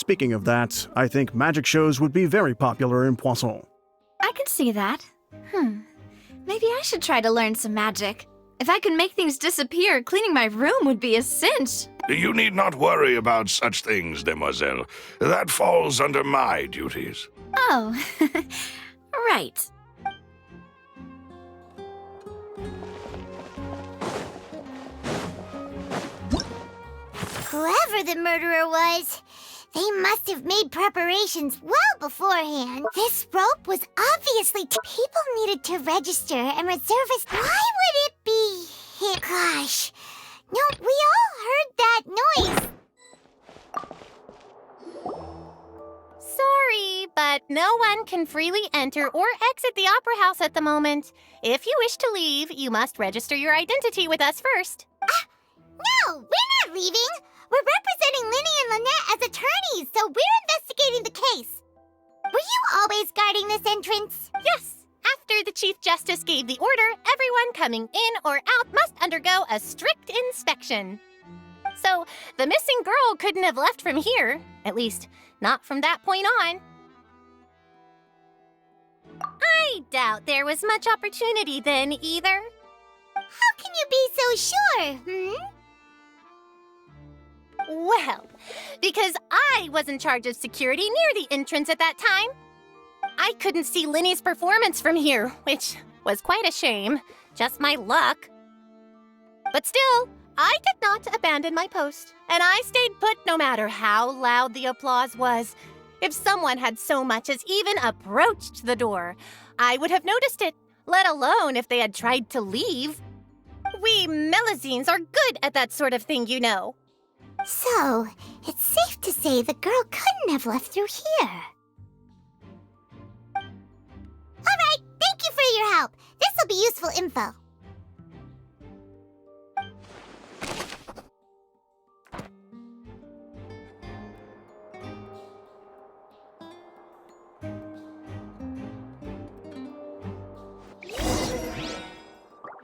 Speaking of that, I think magic shows would be very popular in Poisson. I can see that. Maybe I should try to learn some magic. If I could make things disappear, cleaning my room would be a cinch. You need not worry about such things, demoiselle. That falls under my duties. Oh, right. Whoever the murderer was, they must have made preparations well beforehand. This rope was obviously... People needed to register and reserve us. Why would it be here? Gosh. No, we all heard that noise. Sorry, but no one can freely enter or exit the Opera House at the moment. If you wish to leave, you must register your identity with us first. No, we're not leaving. We're representing Linny and Lynette as attorneys, so we're investigating the case. Were you always guarding this entrance? Yes. After the Chief Justice gave the order, everyone coming in or out must undergo a strict inspection. So, the missing girl couldn't have left from here. At least, not from that point on. I doubt there was much opportunity then, either. How can you be so sure, Well, because I was in charge of security near the entrance at that time. I couldn't see Linny's performance from here, which was quite a shame. Just my luck. But still, I did not abandon my post, and I stayed put no matter how loud the applause was. If someone had so much as even approached the door, I would have noticed it, let alone if they had tried to leave. We Melusines are good at that sort of thing, you know. So, it's safe to say the girl couldn't have left through here. All right, thank you for your help. This will be useful info.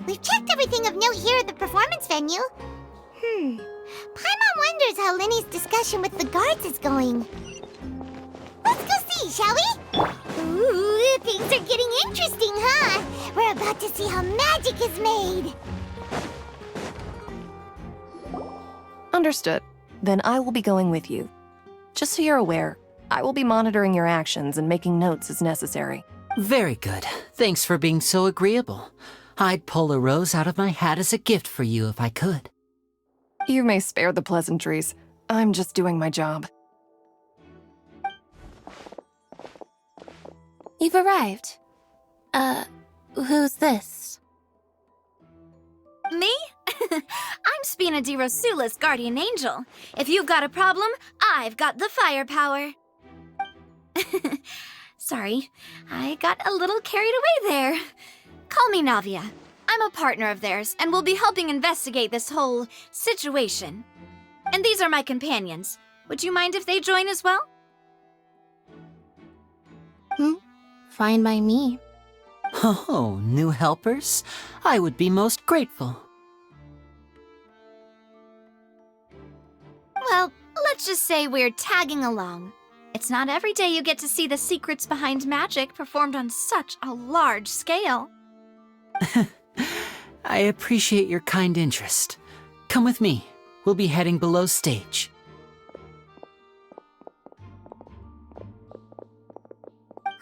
We've checked everything of note here at the performance venue. Paimon wonders how Linny's discussion with the guards is going. Let's go see, shall we? Ooh, things are getting interesting, huh? We're about to see how magic is made. Understood. Then I will be going with you. Just so you're aware, I will be monitoring your actions and making notes as necessary. Very good. Thanks for being so agreeable. I'd pull a rose out of my hat as a gift for you if I could. You may spare the pleasantries. I'm just doing my job. You've arrived. Who's this? Me? I'm Spina di Rosula's guardian angel. If you've got a problem, I've got the firepower. Sorry, I got a little carried away there. Call me Navia. I'm a partner of theirs, and will be helping investigate this whole situation. And these are my companions. Would you mind if they join as well? Fine by me. Oh, new helpers? I would be most grateful. Well, let's just say we're tagging along. It's not every day you get to see the secrets behind magic performed on such a large scale. I appreciate your kind interest. Come with me. We'll be heading below stage.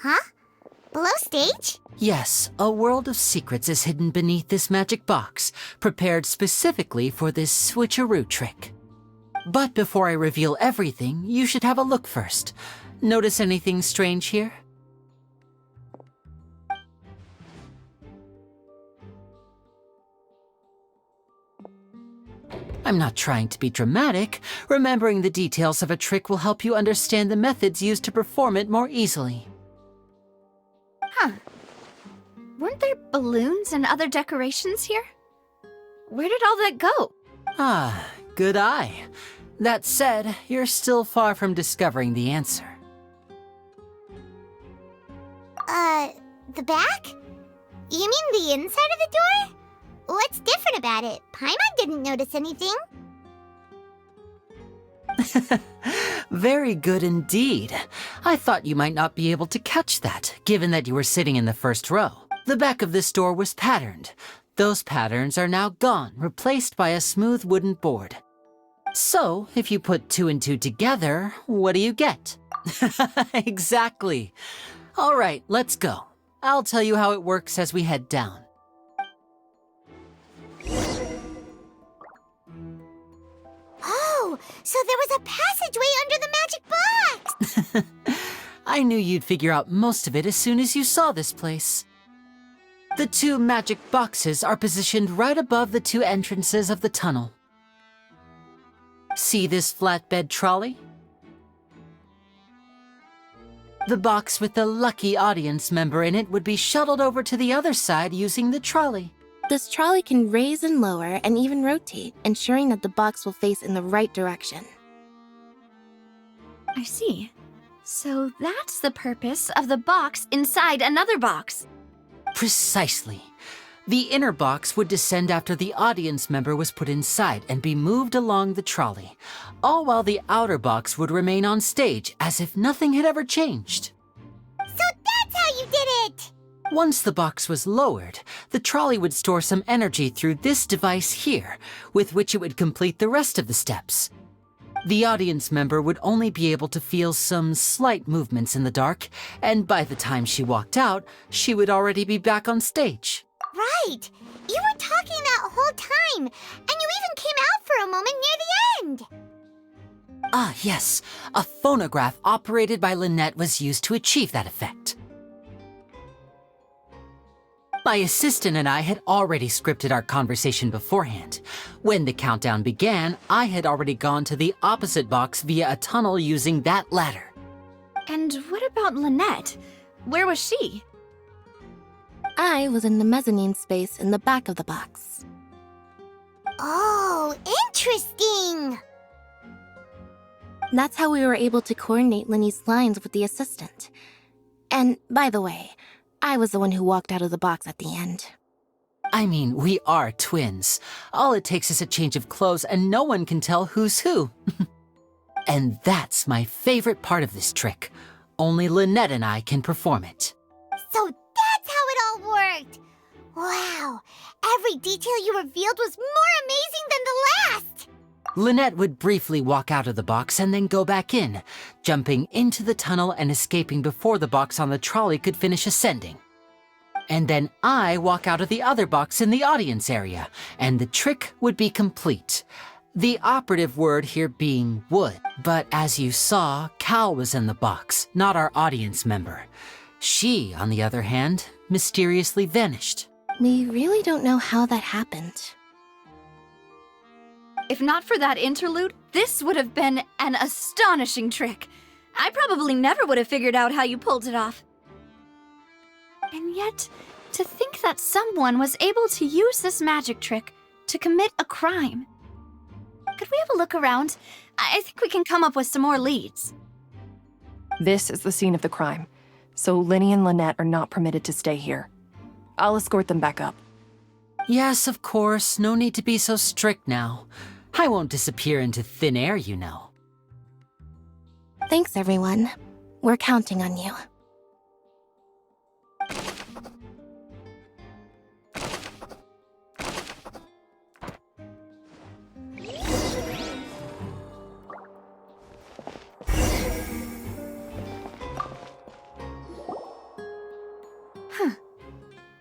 Huh? Below stage? Yes, a world of secrets is hidden beneath this magic box, prepared specifically for this switcheroo trick. But before I reveal everything, you should have a look first. Notice anything strange here? I'm not trying to be dramatic. Remembering the details of a trick will help you understand the methods used to perform it more easily. Huh. Weren't there balloons and other decorations here? Where did all that go? Ah, good eye. That said, you're still far from discovering the answer. The back? You mean the inside of the door? What's different about it? Paimon didn't notice anything. Very good indeed. I thought you might not be able to catch that, given that you were sitting in the first row. The back of this door was patterned. Those patterns are now gone, replaced by a smooth wooden board. So, if you put 2 and 2 together, what do you get? Exactly. All right, let's go. I'll tell you how it works as we head down. Oh, so there was a passageway under the magic box! I knew you'd figure out most of it as soon as you saw this place. The 2 magic boxes are positioned right above the 2 entrances of the tunnel. See this flatbed trolley? The box with the lucky audience member in it would be shuttled over to the other side using the trolley. This trolley can raise and lower and even rotate, ensuring that the box will face in the right direction. I see. So that's the purpose of the box inside another box. Precisely. The inner box would descend after the audience member was put inside and be moved along the trolley, all while the outer box would remain on stage as if nothing had ever changed. So that's how you did it! Once the box was lowered, the trolley would store some energy through this device here, with which it would complete the rest of the steps. The audience member would only be able to feel some slight movements in the dark, and by the time she walked out, she would already be back on stage. Right! You were talking that whole time, and you even came out for a moment near the end! Ah, yes. A phonograph operated by Lynette was used to achieve that effect. My assistant and I had already scripted our conversation beforehand. When the countdown began, I had already gone to the opposite box via a tunnel using that ladder. And what about Lynette? Where was she? I was in the mezzanine space in the back of the box. Oh, interesting! That's how we were able to coordinate Linny's lines with the assistant. And, by the way, I was the one who walked out of the box at the end. I mean, we are twins. All it takes is a change of clothes and no one can tell who's who. And that's my favorite part of this trick. Only Lynette and I can perform it. So that's how it all worked! Wow, every detail you revealed was more amazing than the last! Lynette would briefly walk out of the box and then go back in, jumping into the tunnel and escaping before the box on the trolley could finish ascending. And then I walk out of the other box in the audience area, and the trick would be complete. The operative word here being would. But as you saw, Cal was in the box, not our audience member. She, on the other hand, mysteriously vanished. We really don't know how that happened. If not for that interlude, this would have been an astonishing trick. I probably never would have figured out how you pulled it off. And yet, to think that someone was able to use this magic trick to commit a crime. Could we have a look around? I think we can come up with some more leads. This is the scene of the crime, so Linny and Lynette are not permitted to stay here. I'll escort them back up. Yes, of course. No need to be so strict now. I won't disappear into thin air, you know. Thanks, everyone. We're counting on you.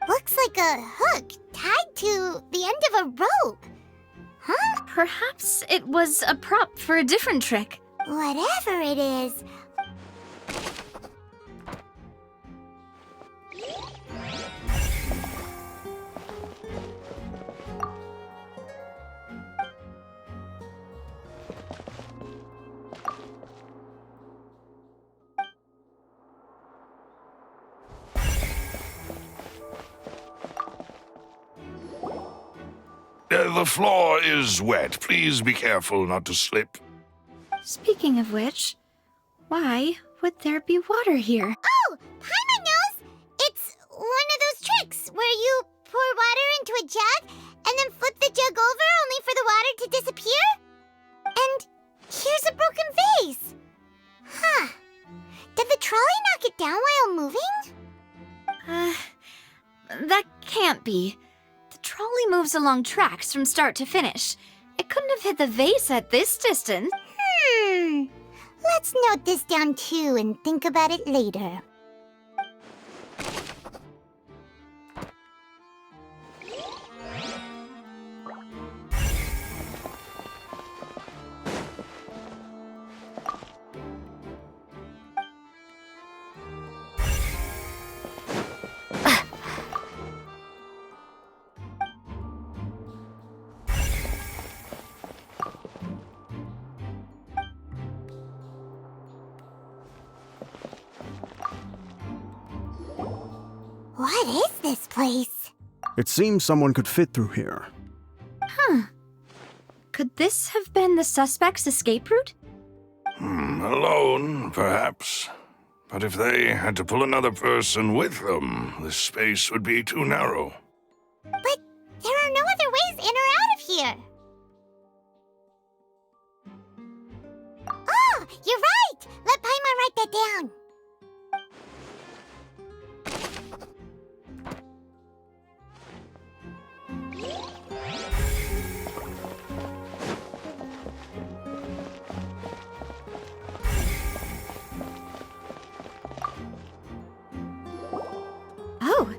Looks like a hook tied to the end of a rope. Huh? Perhaps it was a prop for a different trick. Whatever it is. The floor is wet. Please be careful not to slip. Speaking of which, why would there be water here? Oh, Paimon knows! It's one of those tricks where you pour water into a jug and then flip the jug over only for the water to disappear. And here's a broken vase. can't be. The trolley moves along tracks from start to finish. It couldn't have hit the vase at this distance. Let's note this down too and think about it later. What is this place? It seems someone could fit through here. Could this have been the suspect's escape route? Alone, perhaps. But if they had to pull another person with them, the space would be too narrow. But there are no other ways in or out of here. Oh, you're right! Let Paimon write that down. Oh,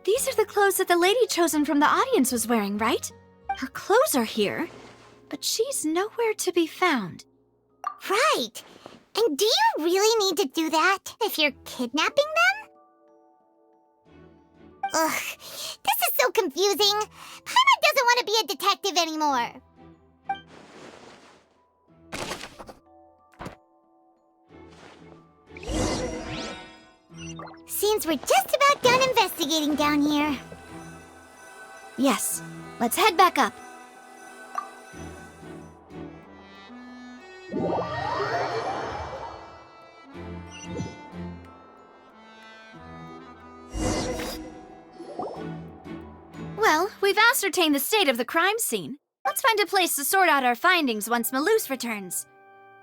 these are the clothes that the lady chosen from the audience was wearing, right? Her clothes are here, but she's nowhere to be found. Right. And do you really need to do that if you're kidnapping them? Ugh, this is so confusing. Paimon doesn't want to be a detective anymore. Seems we're just about done investigating down here. Yes, let's head back up. Well, we've ascertained the state of the crime scene. Let's find a place to sort out our findings once Malus returns.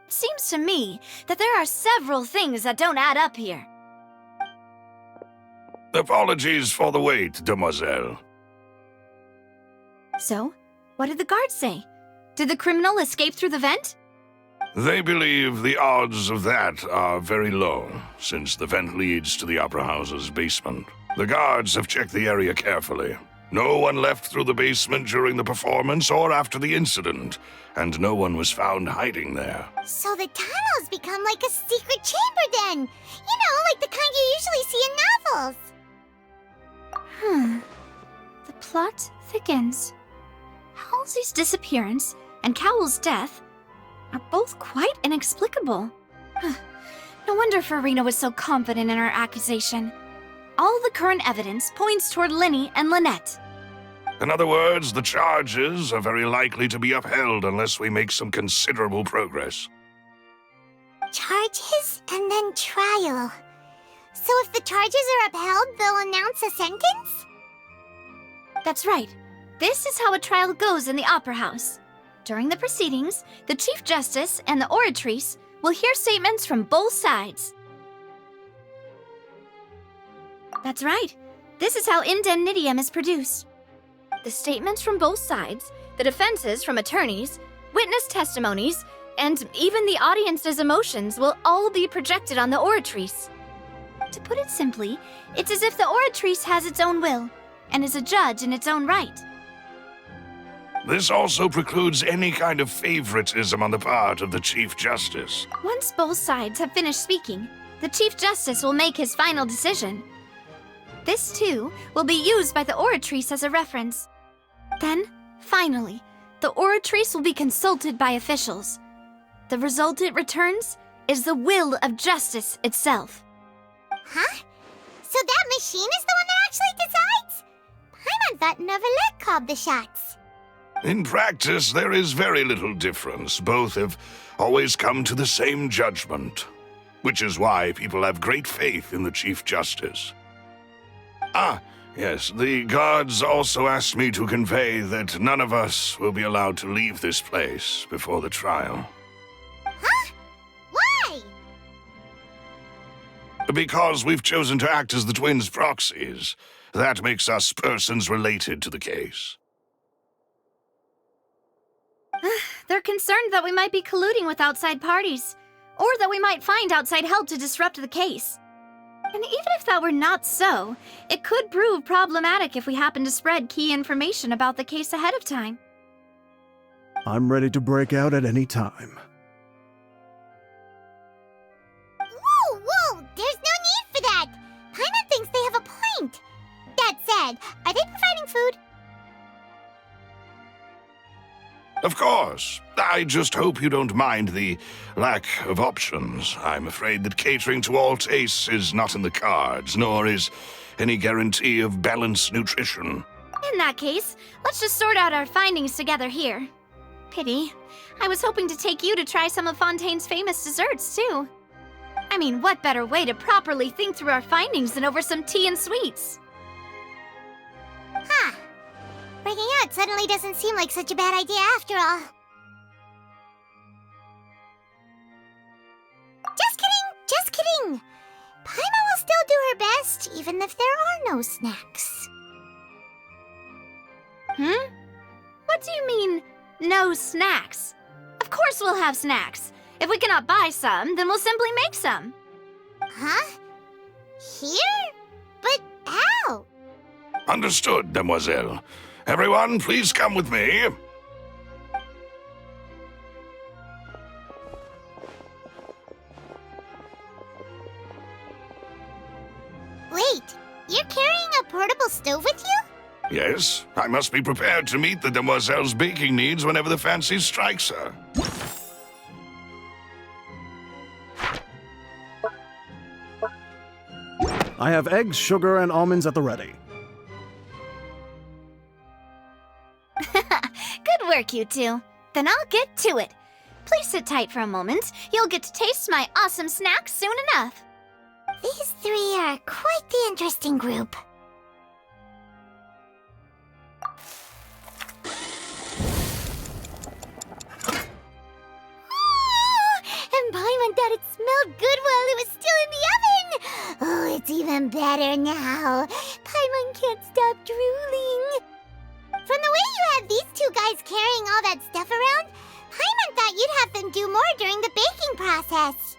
It seems to me that there are several things that don't add up here. Apologies for the wait, demoiselle. So, what did the guards say? Did the criminal escape through the vent? They believe the odds of that are very low, since the vent leads to the Opera House's basement. The guards have checked the area carefully. No one left through the basement during the performance or after the incident, and no one was found hiding there. So the tunnels become like a secret chamber then. You know, like the kind you usually see in novels. The plot thickens. Halsey's disappearance and Cowell's death are both quite inexplicable. No wonder Farina was so confident in her accusation. All the current evidence points toward Linny and Lynette. In other words, the charges are very likely to be upheld unless we make some considerable progress. Charges and then trial. So if the charges are upheld, they'll announce a sentence? That's right. This is how a trial goes in the Opera House. During the proceedings, the Chief Justice and the Oratrice will hear statements from both sides. That's right. This is how indemnitium is produced. The statements from both sides, the defenses from attorneys, witness testimonies, and even the audience's emotions will all be projected on the Oratrice. To put it simply, it's as if the Oratrice has its own will and is a judge in its own right. This also precludes any kind of favoritism on the part of the Chief Justice. Once both sides have finished speaking, the Chief Justice will make his final decision. This, too, will be used by the Oratrice as a reference. Then, finally, the Oratrice will be consulted by officials. The result it returns is the will of justice itself. Huh? So that machine is the one that actually decides? Paimon thought Neuvillette called the shots. In practice, there is very little difference. Both have always come to the same judgment, which is why people have great faith in the Chief Justice. Ah, yes, the guards also asked me to convey that none of us will be allowed to leave this place before the trial. Huh? Why? Because we've chosen to act as the twins' proxies. That makes us persons related to the case. They're concerned that we might be colluding with outside parties, or that we might find outside help to disrupt the case. And even if that were not so, it could prove problematic if we happen to spread key information about the case ahead of time. I'm ready to break out at any time. Whoa, whoa! There's no need for that! Paimon thinks they have a point. That said, are they providing food? Of course. I just hope you don't mind the lack of options. I'm afraid that catering to all tastes is not in the cards, nor is any guarantee of balanced nutrition. In that case, let's just sort out our findings together here. Pity. I was hoping to take you to try some of Fontaine's famous desserts, too. I mean, what better way to properly think through our findings than over some tea and sweets? Huh. Breaking out suddenly doesn't seem like such a bad idea after all. Just kidding! Just kidding! Paimon will still do her best, even if there are no snacks. What do you mean, no snacks? Of course we'll have snacks. If we cannot buy some, then we'll simply make some. Huh? Here? But how? Understood, demoiselle. Everyone, please come with me. Wait, you're carrying a portable stove with you? Yes, I must be prepared to meet the demoiselle's baking needs whenever the fancy strikes her. I have eggs, sugar, and almonds at the ready. Good work, you two. Then I'll get to it. Please sit tight for a moment. You'll get to taste my awesome snacks soon enough. These three are quite the interesting group. And Paimon thought it smelled good while it was still in the oven! Oh, it's even better now. Paimon can't stop drooling. From the way you had these two guys carrying all that stuff around, Paimon thought you'd have them do more during the baking process.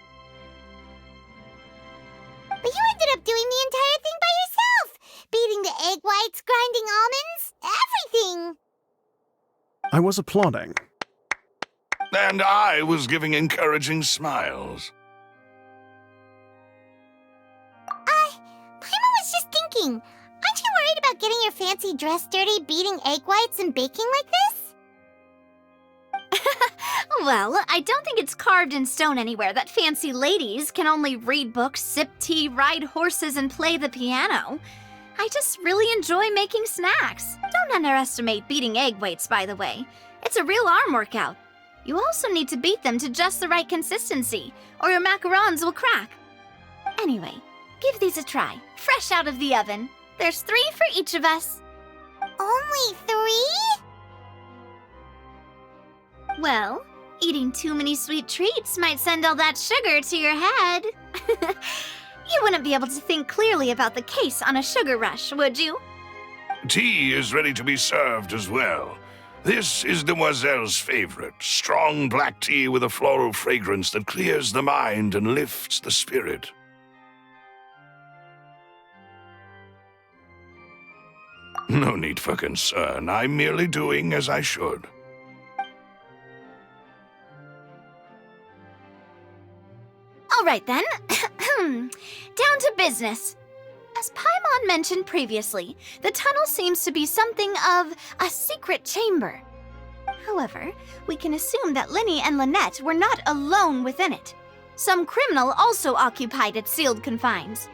But you ended up doing the entire thing by yourself! Beating the egg whites, grinding almonds, everything! I was applauding. And I was giving encouraging smiles. Paimon was just thinking, aren't you worried about getting your fancy dress dirty beating egg whites and baking like this? Well, I don't think it's carved in stone anywhere that fancy ladies can only read books, sip tea, ride horses, and play the piano. I just really enjoy making snacks. Don't underestimate beating egg whites, by the way. It's a real arm workout. You also need to beat them to just the right consistency, or your macarons will crack. Anyway, give these a try, fresh out of the oven. There's 3 for each of us. Only 3? Well, eating too many sweet treats might send all that sugar to your head. You wouldn't be able to think clearly about the case on a sugar rush, would you? Tea is ready to be served as well. This is Demoiselle's favorite, strong black tea with a floral fragrance that clears the mind and lifts the spirit. No need for concern. I'm merely doing as I should. All right then. Down to business. As Paimon mentioned previously, the tunnel seems to be something of a secret chamber. However, we can assume that Linny and Lynette were not alone within it. Some criminal also occupied its sealed confines.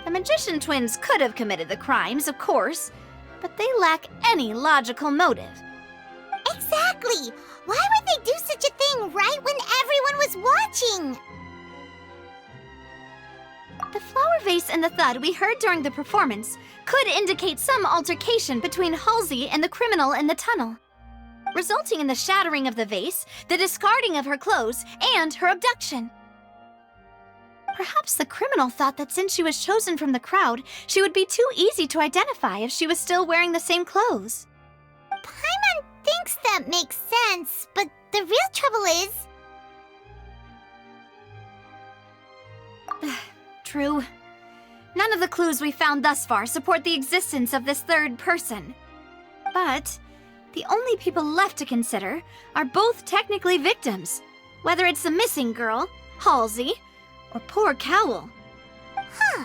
The magician twins could have committed the crimes, of course, but they lack any logical motive. Exactly! Why would they do such a thing right when everyone was watching? The flower vase and the thud we heard during the performance could indicate some altercation between Halsey and the criminal in the tunnel, resulting in the shattering of the vase, the discarding of her clothes, and her abduction. Perhaps the criminal thought that since she was chosen from the crowd, she would be too easy to identify if she was still wearing the same clothes. Paimon thinks that makes sense, but the real trouble is... True. None of the clues we found thus far support the existence of this third person. But the only people left to consider are both technically victims, whether it's the missing girl, Halsey, or poor Cowl. Huh.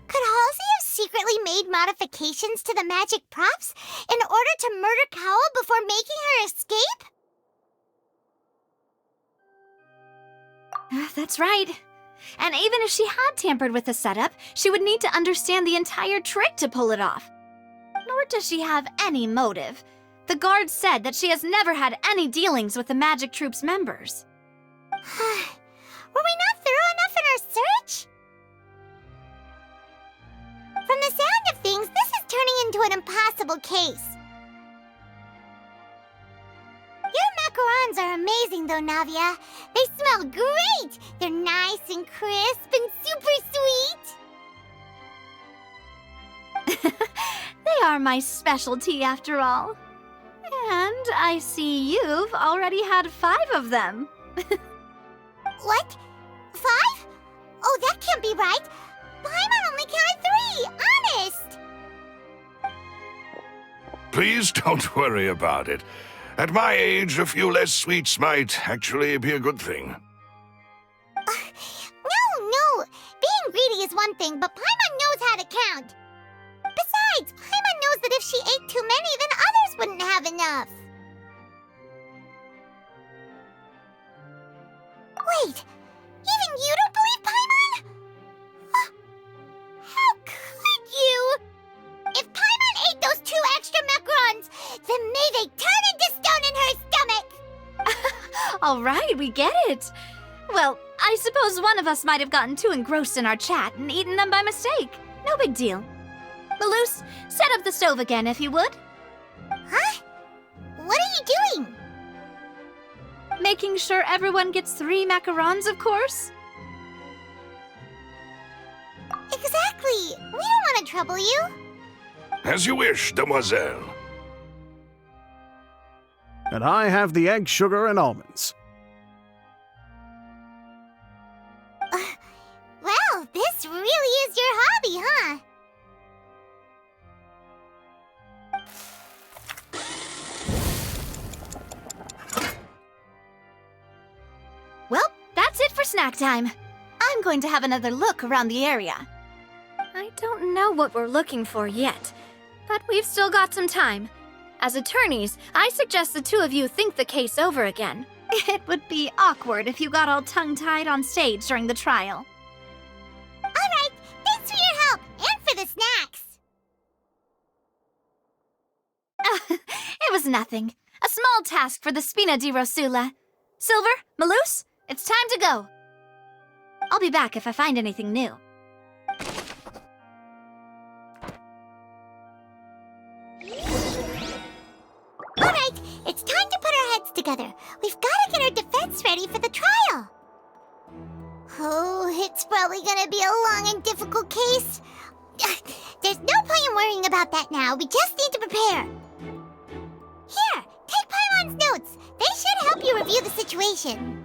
Could Halsey have secretly made modifications to the magic props in order to murder Cowl before making her escape? That's right. And even if she had tampered with the setup, she would need to understand the entire trick to pull it off. Nor does she have any motive. The guard said that she has never had any dealings with the Magic Troop's members. Were we not thorough enough in our search? From the sound of things, this is turning into an impossible case. Your macarons are amazing, though, Navia. They smell great! They're nice and crisp and super sweet! They are my specialty, after all. And I see you've already had 5 of them. What? 5? Oh, that can't be right! Paimon only counted 3! Honest! Please don't worry about it. At my age, a few less sweets might actually be a good thing. No! Being greedy is one thing, but Paimon knows how to count. Besides, Paimon knows that if she ate too many, then others wouldn't have enough. Wait, even you don't believe Paimon? How could you? If Paimon ate those 2 extra macarons, then may they turn into stone in her stomach! All right, we get it. Well, I suppose one of us might have gotten too engrossed in our chat and eaten them by mistake. No big deal. Maloose, set up the stove again if you would. Huh? What are you doing? Making sure everyone gets 3 macarons, of course. Exactly. We don't want to trouble you. As you wish, demoiselle. And I have the egg, sugar, and almonds. Well, this really is your hobby, huh? Well, that's it for snack time. I'm going to have another look around the area. I don't know what we're looking for yet, but we've still got some time. As attorneys, I suggest the 2 of you think the case over again. It would be awkward if you got all tongue-tied on stage during the trial. All right, thanks for your help and for the snacks. It was nothing. A small task for the Spina di Rosula. Silver, Maloose, it's time to go. I'll be back if I find anything new. All right, it's time to put our heads together. We've got to get our defense ready for the trial. Oh, it's probably gonna be a long and difficult case. There's no point in worrying about that now. We just need to prepare. Here, take Paimon's notes. They should help you review the situation.